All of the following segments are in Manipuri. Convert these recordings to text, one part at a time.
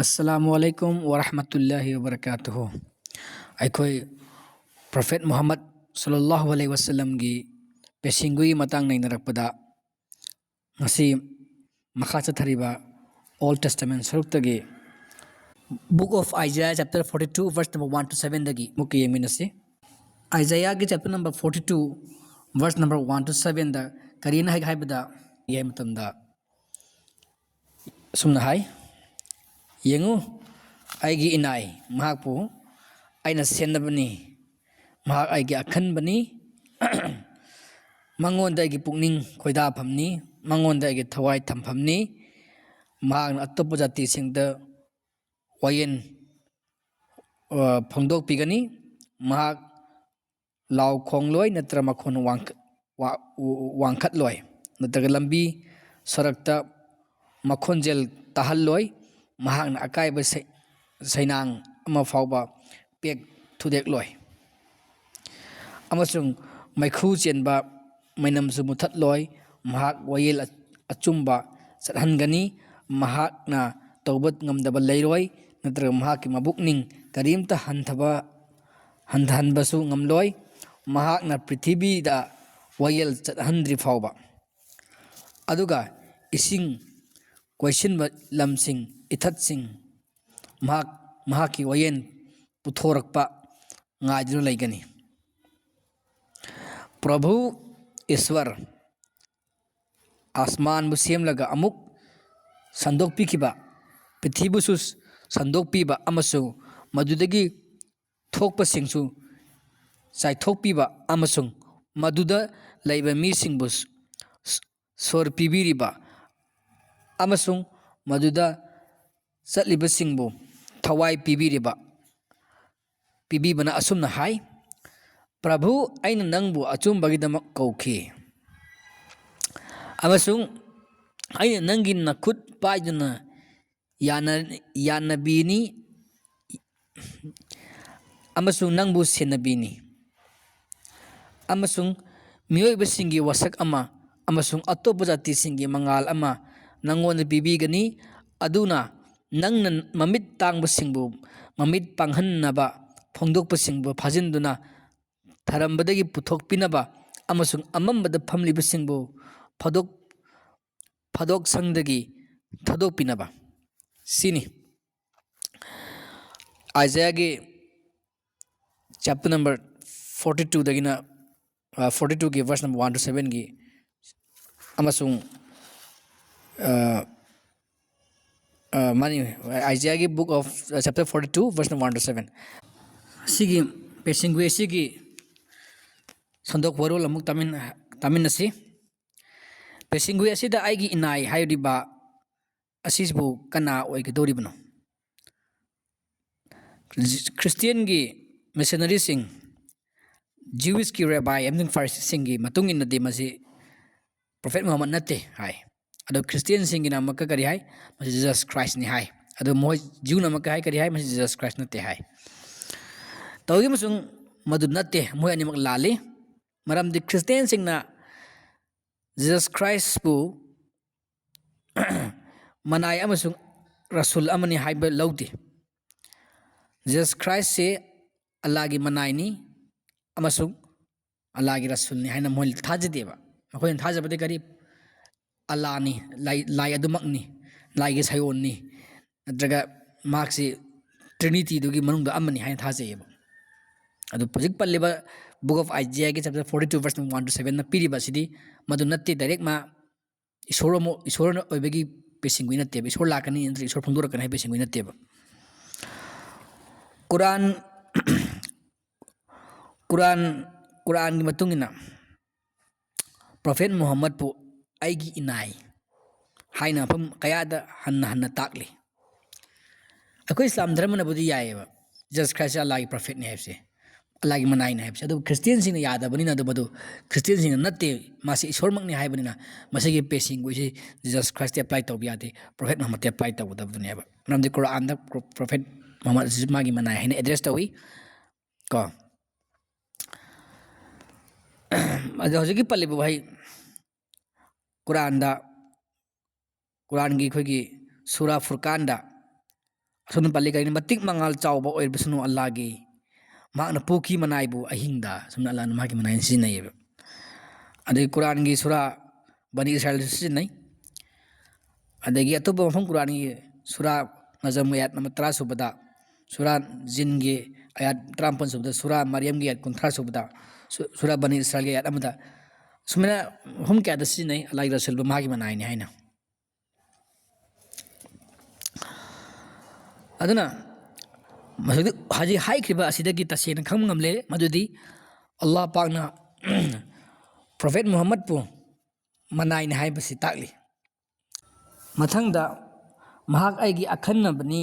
अस्सलामुअलैकुम वरहमतुल्लाहि वबरकातुहु अखोई प्रोफेट मोहम्मद सल्लल्लाहु अलैहि वसल्लम की पेशिंगुई Matang नैनरकपदा ngasi makha chathariba Old Testament saruktage Book of Isaiah chapter 42 verse number 1 to 7 dagi muki yeminasi Isaiah ki chapter number 42 verse number 1 to 7 da karina hai haibada ye matamda sumna hai yengu aigi inai mahakpu aina sennabani mahak aigi akhanbani mangonda aigi pukning khoida phamni mangonda aigi thawai thamphamni mahakna attopa jati singda wayen phongdok pigani mahak law khongloi natra makhon wangkhat loi natra lambi sarakta makhonjel tahalloi mahakna akaiba sainang ama fauba pek thudek loi amasung maikhu chenba mainamsu muthat loi mahak wayel achumba chathangani mahakna tawbat ngamdaba leiroi natra mahaki mabukning karimta hanthanbasu ngamloi mahakna prithibi da wayel chathandri fauba aduga ising question lamsing ithatsing mahaki wayen puthorakpa ngaidru laigani प्रभु ईश्वर आसमान बुसेम लगा अमुक संदोक पीखिबा पृथ्वी बुसु संदोक पीबा अमसु मधुदगी थोकप सिंगसु चाइथोक पीबा अमसुंग मधुदा लैबा मी सिंगबु सोर पीबीरिबा अमसुंग मधुदा चटलिबा सिंगबु थवाई पीबीरिबा पीबीबना असुमना हाय प्रभु अइन नंगबु अचुम्बगिदमक कौखी अमसुंग अइन नंगी नखुद पाइदुना यानबीनी अमसुंग नंगबु सेनबीनी अमसुंग मियोइबसिंगी वसक अमा अमसुंग अतोप जातिसिंगी मंगाल अमा नंगोन पीबीगनी अदुना नंगन ममित तांगबसिंगबु ममित पांगहन्नबा फोंदोकपसिंगबु फाजिनदुना थरम्बदगी पुथोकपिनबा अमसुंग अमम्बद फमलिबसिंगबु फदोक संगदगी थदोकपिनबा सिनी आइज़ाया के चैप्टर नंबर 42 दगिना 42 के वर्स नंबर 1 to 7 की अमसुंग मानी आइज़ाया की book of chapter 42 verse number 1 to 7 सिगी पेशिंगवे सिगी संदोक वरोल अमुक तामिनसी पेशिंगवे असिदा आइगी इनाई हायरिबा असिसबु कना ओइगदोरिबनो क्रिश्चियन की मिशनरी सिंह जीविश की रेबाई एमदिन फारसी सिंह की मतुंग इन नदी मसी प्रोफेट मोहम्मद नते हाय अदो क्रिश्चियन सिंह की नाम करी हाय मसी जीसस क्राइस्ट नि हाय अदो मोय जीव नाम हाय करी हाय मसी जीसस क्राइस्ट नते हाय तौगी मसुंग मदु नते मोय अनिमक लाली मरमदि क्रिश्चियन सिंह ना जीसस क्राइस्ट बु मनाय अमसुंग रसूल अमनी हाइब लौदी जीसस क्राइस्ट से अल्लाह की मनाइनी अमसुंग अल्लाह की रसूल नि हाइना मोय थाजदेबा मखोइन थाजबदे करी अल्लाह नि लाई अदुमकनी लाई के सायोननी नत्रगा मार्क्सी ट्रिनिटी दुगी मनुंग अमनी हाइना थाजेबा अदु प्रोजेक्ट पल्लेबा बुक ऑफ आइज़ाया के चैप्टर 42 वर्स 1 to 7 ना पीरिबा सिदी मदु नत्ते डायरेक्ट मा ईश्वर ओइबगी पेसिंगुइ नत्तेबा ईश्वर लाकनी नत्र ईश्वर फंगदोरकनी हाइ पेसिंगुइ नत्तेबा कुरान की मतुंगिना प्रोफेट मोहम्मद पु आइगी इनाई हाइना फम कयादा हन्ना ताकली अखोई इस्लाम धर्म नबुदी याएबा जीसस क्राइस्ट अल्लाह की प्रोफेट ने हाइबसे अल्लाह की मनाई ने हाइबसे अदु क्रिश्चियन सिंह यादबनिना अदु क्रिश्चियन सिंह नत्ते मासी ईश्वरमकनी हाइबनिना मसीगी पेसिंगुइ जीसस क्राइस्ट अप्लाई तौबियादे प्रोफेट मोहम्मद अप्लाई तौदबनेबा नमदि कुरान दा प्रोफेट मोहम्मद मागी मनाई हाइना एड्रेस तौई को अदो हजिकी पल्लिबु भाई कुरान की खोगी सूरा फुरकान दा ꯑꯁꯣꯝꯗ ꯄꯜꯂꯤ ꯀꯔꯤꯅ ꯃꯇꯤꯛ ꯃꯉꯥꯜ ꯆꯥꯎꯕ ꯑꯣꯏꯔꯕꯁꯨ ꯑꯜꯂꯥꯍꯒꯤ ꯃꯍꯥꯛꯅ ꯄꯣꯛꯈꯤ ꯃꯅꯥꯏꯕꯨ ꯑꯍꯤꯡꯗ ꯁꯨꯝꯅ ꯑꯜꯂꯥꯍꯅ ꯃꯍꯥꯛꯀꯤ ꯃꯅꯥꯏ ꯁꯤꯖꯤꯟꯅꯩꯌꯦꯕ ꯑꯗꯒꯤ ꯀꯨꯔꯥꯟꯒꯤ ꯁꯨꯔꯥ ꯕꯅꯤ ꯏꯁ꯭ꯔꯥꯏꯜꯗꯁꯨ ꯁꯤꯖꯤꯟꯅꯩ ꯑꯗꯒꯤ ꯑꯇꯣꯞꯄ ꯃꯐꯝ ꯀꯨꯔꯥꯟꯒꯤ ꯁꯨꯔꯥ ꯅꯖꯝ ꯑꯌꯥꯠ ꯅꯝꯕꯔ 10 ꯁꯨꯕꯗ ꯁꯨꯔꯥ ꯖꯤꯟꯒꯤ ꯑꯌꯥꯠ 11 ꯁꯨꯕꯗ ꯁꯨꯔꯥ ꯃꯔꯤꯌꯝꯒꯤ ꯑꯌꯥꯠ 30 ꯁꯨꯕꯗ ꯁꯨꯔꯥ ꯕꯅꯤ ꯏꯁ꯭ꯔꯥꯏꯜꯒꯤ ꯑꯌꯥꯠ ꯑꯃꯗ ꯁꯨꯃꯥꯏꯅ ꯃꯐꯝ ꯀꯌꯥꯗ ꯁꯤꯖꯤꯟꯅꯩ ꯑꯜꯂꯥꯍꯒꯤ ꯔꯁꯨꯜꯕꯨ ꯃꯥꯒꯤ ꯃꯅꯥꯏꯅꯤ ꯍꯥꯏꯅ ꯑꯗꯨꯅ ꯍꯧꯖꯤꯛ ꯍꯥꯏꯈ꯭ꯔꯤꯕ ꯑꯁꯤꯗꯒꯤ ꯇꯁꯦꯡꯅ ꯈꯪꯕ ꯉꯝꯂꯦ ꯃꯗꯨꯗꯤ ꯑꯜꯂꯥꯍ ꯄꯥꯛꯅ ꯄ꯭ꯔꯣꯐꯦꯠ ꯃꯨꯍꯝꯃꯗꯄꯨ ꯃꯅꯥꯏꯅꯤ ꯍꯥꯏꯕꯁꯤ ꯇꯥꯛꯂꯤ ꯃꯊꯪꯗ ꯃꯍꯥꯛ ꯑꯩꯒꯤ ꯑꯈꯟꯕꯅꯤ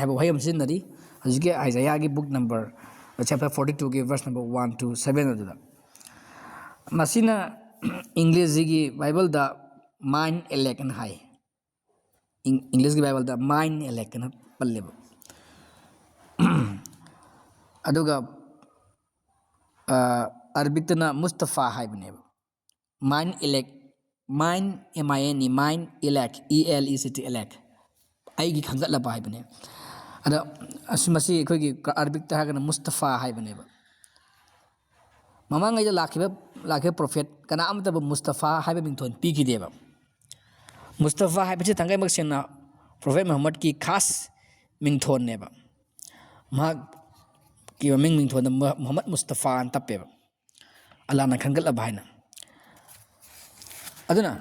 ꯍꯥꯏꯕ ꯋꯥꯍꯩ ꯑꯃ ꯁꯤꯖꯤꯟꯅꯔꯤ ꯍꯧꯖꯤꯛꯀꯤ ꯑꯥꯏꯖꯥꯌꯥꯒꯤ ꯕꯨꯛ ꯅꯝꯕꯔ ꯆꯦꯞꯇꯔ 42ꯒꯤ ꯚꯔꯁ ꯅꯝꯕꯔ 1 to 7 ꯑꯗꯨꯗ ꯃꯁꯤꯅ ꯏꯪꯂꯤꯁꯤꯒꯤ ꯕꯥꯏꯕꯜꯗ ꯃꯥꯏꯟ ꯑꯦꯂꯦꯛ ꯑꯅ ꯍꯥꯏ ꯏꯪꯂꯤꯁꯀꯤ ꯕꯥꯏꯕꯜꯗ ꯃꯥꯏꯟ ꯑꯦꯂꯦꯛ ꯑꯅ ꯄꯜꯂꯦꯕ ꯑꯗꯨꯒ ꯑꯔꯕꯤꯛꯇꯅ ꯃꯨꯁꯇꯐꯥ ꯍꯥꯏꯕꯅꯦꯕ mine elect mine MINE mine elect ELECT elect ꯑꯩꯒꯤ ꯈꯟꯒꯠꯂꯕ ꯍꯥꯏꯕꯅꯦ ꯑꯗ ꯃꯁꯤ ꯑꯩꯈꯣꯏꯒꯤ ꯑꯔꯕꯤꯛꯇ ꯍꯥꯏꯔꯒꯅ ꯃꯨꯁꯇꯐꯥ ꯍꯥꯏꯕꯅꯦꯕ ꯃꯃꯥꯡꯉꯩꯗ ꯂꯥꯛꯈꯤꯕ ꯄ꯭ꯔꯣꯐꯦꯠ ꯀꯅꯥ ꯑꯃꯠꯇꯕꯨ ꯃꯨꯁꯇꯐꯥ ꯍꯥꯏꯕ ꯃꯤꯡꯊꯣꯟ ꯄꯤꯈꯤꯗꯦꯕ ꯃꯨꯁꯇꯐꯥ ꯍꯥꯏꯕꯁꯤ ꯇꯪꯒꯥꯏꯃꯛ ꯁꯦꯡꯅ ꯄ꯭ꯔꯣꯐꯦꯠ ꯃꯨꯍꯝꯃꯗꯀꯤ ꯈꯥꯁ ꯃꯤꯡꯊꯣꯟꯅꯦꯕ ꯃꯍꯥꯛꯀꯤ ꯃꯤꯡꯊꯣꯟꯗ ꯃꯨꯍꯝꯃꯗ ꯃꯨꯁꯇꯐꯥ ꯑꯅ ꯇꯞꯄꯦꯕ ꯑꯜꯂꯥꯍꯅ ꯈꯟꯒꯠꯂꯕ ꯍꯥꯏꯅ ꯑꯗꯨꯅ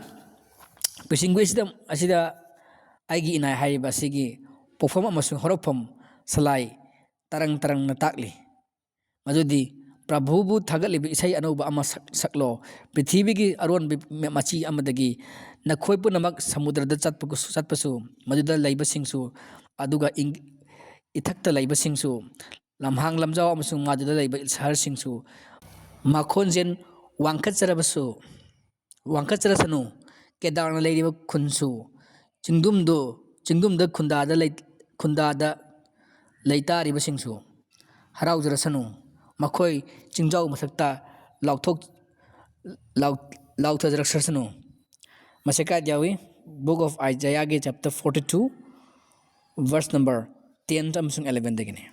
ꯄꯤꯁꯤꯡꯒꯨ ꯑꯁꯤꯗ ꯑꯩꯒꯤ ꯏꯅꯥꯏ ꯍꯥꯏꯔꯤꯕ ꯑꯁꯤꯒꯤ ꯄꯣꯛꯐꯝ ꯑꯃꯁꯨꯡ ꯍꯧꯔꯛꯐꯝ ꯁꯂꯥꯏ ꯇꯔꯪꯅ ꯇꯥꯛꯂꯤ ꯃꯗꯨꯗꯤ ꯄ꯭ꯔꯚꯨꯕꯨ ꯊꯥꯒꯠꯂꯤꯕ ꯏꯁꯩ ꯑꯅꯧꯕ ꯑꯃ ꯁꯛꯂꯣ ꯄ꯭ꯔꯤꯊꯤꯕꯤꯒꯤ ꯑꯔꯣꯟꯕ ꯃꯆꯤ ꯑꯃꯗꯒꯤ ꯅꯈꯣꯏ ꯄꯨꯝꯅꯃꯛ ꯁꯃꯨꯗ꯭ꯔꯗ ꯆꯠꯄꯁꯨ ꯃꯗꯨꯗ ꯂꯩꯕꯁꯤꯡꯁꯨ ꯑꯗꯨꯒ ꯏꯊꯛꯇ ꯂꯩꯕꯁꯤꯡꯁꯨ ꯂꯝꯍꯥꯡ ꯂꯝꯖꯥꯎ ꯑꯃꯁꯨꯡ ꯃꯗꯨꯗ ꯂꯩꯕ ꯁꯍꯔꯁꯤꯡꯁꯨ ꯃꯈꯣꯟꯖꯦꯜ ꯋꯥꯡꯈꯠꯆꯔꯁꯅꯨ ꯀꯦꯗꯥꯔꯅ ꯂꯩꯔꯤꯕ ꯈꯨꯟꯁꯨ ꯆꯤꯡꯗꯨꯝꯗ ꯈꯨꯟꯗꯥꯗ ꯂꯩꯇꯥꯔꯤꯕꯁꯤꯡꯁꯨ ꯍꯔꯥꯎꯖꯔꯁꯅꯨ ꯃꯈꯣꯏ ꯆꯤꯡꯖꯥꯎ ꯃꯊꯛꯇ ꯂꯥꯎꯊꯖꯔꯛꯁꯅꯨ ꯃꯁꯤ ꯀꯥꯏꯗ ꯌꯥꯎꯏ ꯕꯨꯛ ꯑꯣꯐ ꯑꯥꯏꯖꯥꯌꯥꯒꯤ ꯆꯦꯞꯇꯔ 42 ꯚꯔꯁ ꯅꯝꯕꯔ 10 ꯑꯃꯁꯨꯡ 11ꯗꯒꯤꯅꯤ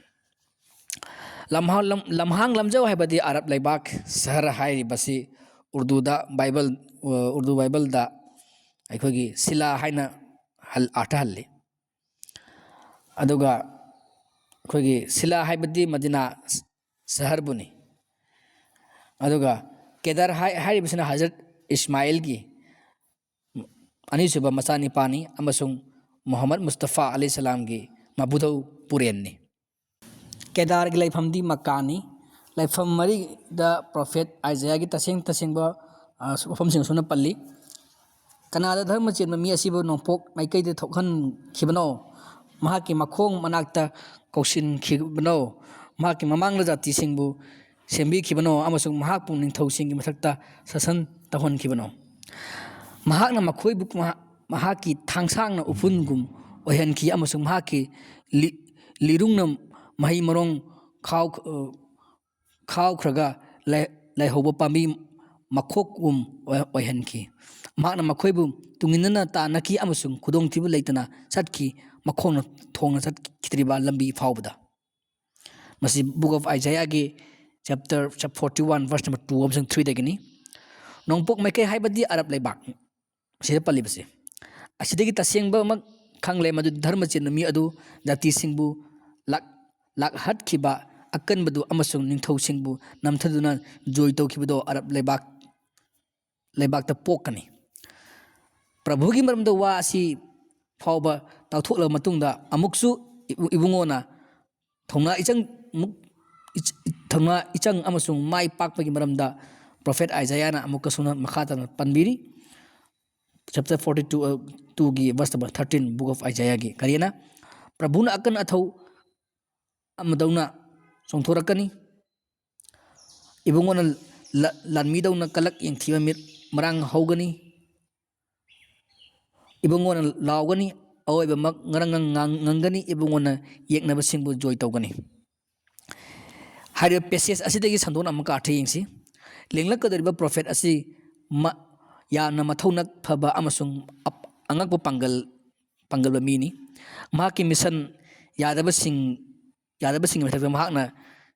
ꯂꯝꯍꯥꯡ ꯂꯝꯖꯥꯎ ꯍꯥꯏꯕꯗꯤ ꯑꯔꯕ ꯂꯩꯕꯥꯛ ꯁꯍꯔ ꯍꯥꯏꯔꯤꯕꯁꯤ ꯎꯔꯗꯨ ꯕꯥꯏꯕꯜꯗ ꯑꯩꯈꯣꯏꯒꯤ ꯁꯤꯂꯥ ꯍꯥꯏꯅ ꯑꯥꯔꯊꯍꯜꯂꯤ ꯑꯗꯨꯒ ꯑꯩꯈꯣꯏꯒꯤ ꯁꯤꯂꯥ ꯍꯥꯏꯕꯗꯤ ꯃꯗꯤꯅꯥ ꯁꯍꯔꯕꯨꯅꯤ ꯑꯗꯨꯒ ꯀꯦꯗꯔ ꯍꯥꯏꯔꯤꯕꯁꯤꯅ ꯍꯖꯔꯠ ꯏꯁꯃꯥꯏꯜꯒꯤ ꯑꯅꯤꯁꯨꯕ ꯃꯆꯥꯅꯤꯄꯥꯅꯤ ꯑꯃꯁꯨꯡ ꯃꯨꯍꯝꯃꯗ ꯃꯨꯁꯇꯐꯥ ꯑꯂꯩꯍꯤꯁꯁꯂꯥꯝꯒꯤ ꯃꯕꯨꯙꯧ ꯄꯨꯔꯦꯟꯅꯤ ꯀꯦꯗꯥꯔꯒꯤ ꯂꯩꯐꯝꯗꯤ ꯃꯛꯀꯥꯅꯤ ꯂꯩꯐꯝ ꯃꯔꯤꯗ ꯄ꯭ꯔꯣꯐꯦꯠ ꯑꯥꯏꯖꯥꯌꯥꯒꯤ ꯇꯁꯦꯡꯕ ꯋꯥꯐꯝꯁꯤꯡ ꯑꯁꯨꯝꯅ ꯄꯜꯂꯤ ꯀꯅꯥꯗ ꯙꯔꯃ ꯆꯦꯟꯕ ꯃꯤ ꯑꯁꯤꯕꯨ ꯅꯣꯡꯄꯣꯛ ꯃꯥꯏꯀꯩꯗ ꯊꯣꯛꯍꯟꯈꯤꯕꯅꯣ ꯃꯍꯥꯛꯀꯤ ꯃꯈꯣꯡ ꯃꯅꯥꯛꯇ ꯀꯧꯁꯤꯟꯈꯤꯕꯅꯣ ꯃꯍꯥꯛꯀꯤ ꯃꯃꯥꯡꯗ ꯖꯥꯇꯤꯁꯤꯡꯕꯨ ꯁꯦꯝꯕꯤꯈꯤꯕꯅꯣ ꯑꯃꯁꯨꯡ ꯃꯍꯥꯛꯄꯨ ꯅꯤꯡꯊꯧꯁꯤꯡꯒꯤ ꯃꯊꯛꯇ ꯁꯥꯁꯟ ꯇꯧꯍꯟꯈꯤꯕꯅꯣ ꯃꯍꯥꯛꯅ ꯃꯈꯣꯏꯕꯨ ꯃꯍꯥꯛꯀꯤ ꯊꯥꯡꯁꯥꯡꯅ ꯎꯐꯨꯟꯒꯨꯝ ꯑꯣꯏꯍꯟꯈꯤ ꯑꯃꯁꯨꯡ ꯃꯍꯥꯛꯀꯤ ꯂꯤꯔꯨꯡꯅ ꯃꯍꯩ ꯃꯔꯣꯡ ꯈꯥꯎꯈ꯭ꯔꯒ ꯂꯩꯍꯧꯕ ꯄꯥꯝꯕꯤ ꯃꯈꯣꯛꯒꯨꯝ ꯑꯣꯏꯍꯟꯈꯤ ꯃꯍꯥꯛꯅ ꯃꯈꯣꯏꯕꯨ ꯇꯨꯡꯏꯟꯅꯅ ꯇꯥꯟꯅꯈꯤ ꯑꯃꯁꯨꯡ ꯈꯨꯗꯣꯡꯊꯤꯕ ꯂꯩꯇꯅ ꯆꯠꯈꯤ ꯃꯈꯣꯡꯅ ꯊꯣꯡꯅ ꯆꯠꯈꯤꯗ꯭ꯔꯤꯕ ꯂꯝꯕꯤ ꯐꯥꯎꯕꯗ ꯃꯁꯤ ꯕꯨꯛ ꯑꯣꯐ ꯑꯥꯏꯖꯥꯌꯥꯒꯤ ꯆꯦꯞꯇꯔ 41 ꯚꯔꯁ ꯅꯝꯕꯔ 2 ꯑꯃꯁꯨꯡ 3ꯗꯒꯤꯅꯤ ꯅꯣꯡꯄꯣꯛ ꯃꯥꯏꯀꯩ ꯍꯥꯏꯕꯗꯤ ꯑꯔꯕ ꯂꯩꯕꯥꯛ ꯑꯁꯤꯗ ꯄꯜꯂꯤꯕꯁꯦ ꯑꯁꯤꯗꯒꯤ ꯇꯁꯦꯡꯕꯃꯛ ꯈꯪꯂꯦ ꯃꯗꯨꯗꯤ ꯙꯔꯃ ꯆꯦꯟꯕ ꯃꯤ ꯑꯗꯨ ꯖꯥꯇꯤꯁꯤꯡꯕꯨ ꯂꯥꯛꯍꯠꯈꯤꯕ ꯑꯀꯟꯕꯗꯨ ꯑꯃꯁꯨꯡ ꯅꯤꯡꯊꯧꯁꯤꯡꯕꯨ ꯅꯝꯊꯗꯨꯅ ꯖꯣꯏ ꯇꯧꯈꯤꯕꯗꯣ ꯑꯔꯕ ꯂꯩꯕꯥꯛꯇ ꯄꯣꯛꯀꯅꯤ ꯄ꯭ꯔꯚꯨꯒꯤ ꯃꯔꯝꯗ ꯋꯥ ꯑꯁꯤ ꯐꯥꯎꯕ ꯇꯥꯛꯊꯣꯛꯂꯕ ꯃꯇꯨꯡꯗ ꯑꯃꯨꯛꯁꯨ ꯏꯕꯨꯡꯉꯣꯅ ꯊꯧꯅꯥ ꯏꯆꯪ ꯑꯃꯁꯨꯡ ꯃꯥꯏ ꯄꯥꯛꯄꯒꯤ ꯃꯔꯝꯗ ꯄ꯭ꯔꯣꯐꯦꯠ ꯑꯥꯏꯖꯥꯌꯥꯅ ꯑꯃꯨꯛꯀꯁꯨ ꯃꯈꯥ ꯇꯥꯅ ꯄꯟꯕꯤꯔꯤ ꯆꯦꯞꯇꯔ 42ꯒꯤ ꯚꯔꯁ ꯅꯝꯕꯔ 13 ꯕꯨꯛ ꯑꯣꯐ ꯑꯥꯏꯖꯥꯌꯥꯒꯤ ꯀꯔꯤꯅ ꯄ꯭ꯔꯚꯨꯅ ꯑꯀꯟ ꯑꯊꯧ ꯑꯃꯗꯧꯅ ꯆꯣꯡꯊꯣꯔꯛꯀꯅꯤ ꯏꯕꯨꯡꯉꯣꯅ ꯂꯥꯟꯃꯤꯗꯧꯅ ꯀꯂꯛ ꯌꯦꯡꯊꯤꯕ ꯃꯤꯠ ꯃꯔꯥꯡ ꯍꯧꯒꯅꯤ ꯏꯕꯨꯡꯉꯣꯅ ꯂꯥꯎꯒꯅꯤ ꯑꯋꯣꯏꯕꯃꯛ ꯉꯪꯒꯅꯤ ꯏꯕꯨꯡꯉꯣꯅ ꯌꯦꯛꯅꯕꯁꯤꯡꯕꯨ ꯖꯣꯏ ꯇꯧꯒꯅꯤ ꯍꯥꯏꯔꯤꯕ ꯄꯦꯁꯦꯖ ꯑꯁꯤꯗꯒꯤ ꯁꯟꯗꯣꯛꯅ ꯑꯃꯨꯛꯀ ꯑꯔꯊ ꯌꯦꯡꯁꯤ ꯂꯦꯡꯂꯛꯀꯗꯧꯔꯤꯕ ꯄ꯭ꯔꯣꯐꯦꯠ ꯑꯁꯤ ꯌꯥꯝꯅ ꯃꯊꯧꯅꯥ ꯐꯕ ꯑꯃꯁꯨꯡ ꯑꯉꯛꯄ ꯄꯥꯡꯒꯜꯕ ꯃꯤꯅꯤ महाकी मिशन यादबसिंग यादबसिंग मथक्ता महाकना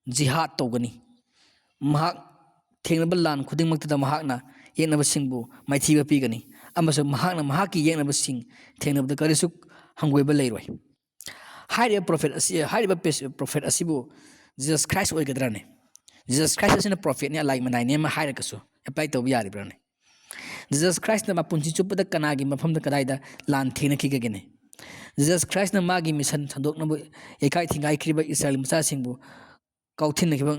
जिहाद तौगनी महाक थेंगनब लान खुदिंगमक्तदा महाकना येनबसिंगबु माइथीबा पीगनी अमसो महाकना महाकी येनबसिंग थेंगनबदा करिसु हंगोइबा लेरोय हाइरिबा प्रोफेट असिबु जीसस क्राइस्ट ओइगद्राने जीसस क्राइस्ट असिना प्रोफेट ने लाइक मनाइने मा हाइरकसु एप्लाई तौबा यारिब्राने जीसस क्राइस्ट ना पुंची चुपदा कनागी मफमदा कदाइदा लान थेंगनखिगने जीसस क्राइस्ट ना मागी mission संदोकनबु एकाई थिंगाई खरिबा Israel मचासिंगबु कौथिनखिबा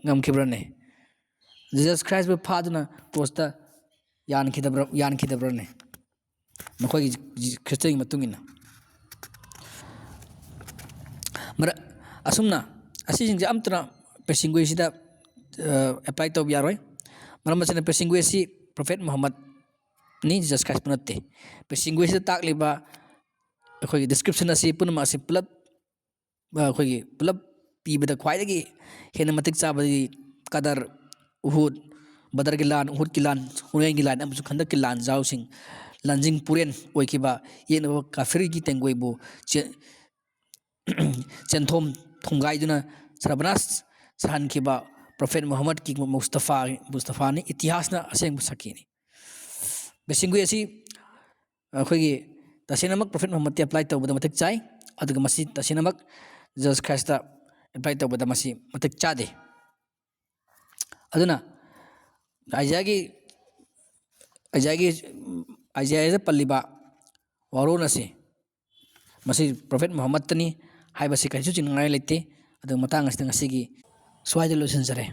ngamkhibra Jesus Christ bu phaduna posta yankidabra ne makoi Christian matungina mara asumna asing amtra pesingwe sida apply to yaroi maram masana pesingwe si prophet Muhammad ni Jesus Christ punatte pesingwe sida takliba khoi description asi punama asi pulap khoi pulap pibada khwaidagi hena matik chabadi kadar uhud badar ki lan uhud ki lan hunain ki lan amsu khandak ki lan jaw sing lanjing puren oikiba yeno kafir ki tengoi bu chenthom thungai duna sarabnas sahan kiba prophet Muhammad ki mustafa ni itihas na aseng sakini besingui asi khoi tasinamak prophet Muhammad ti apply tawbada matik chai aduga masi tasinamak Jesus Christ apply tawbada masi matik chade aduna Isaiah paliba warona se masi prophet Muhammad tani hai basi kai chu chin ngai lete adu matang asitang asigi swaide losen sare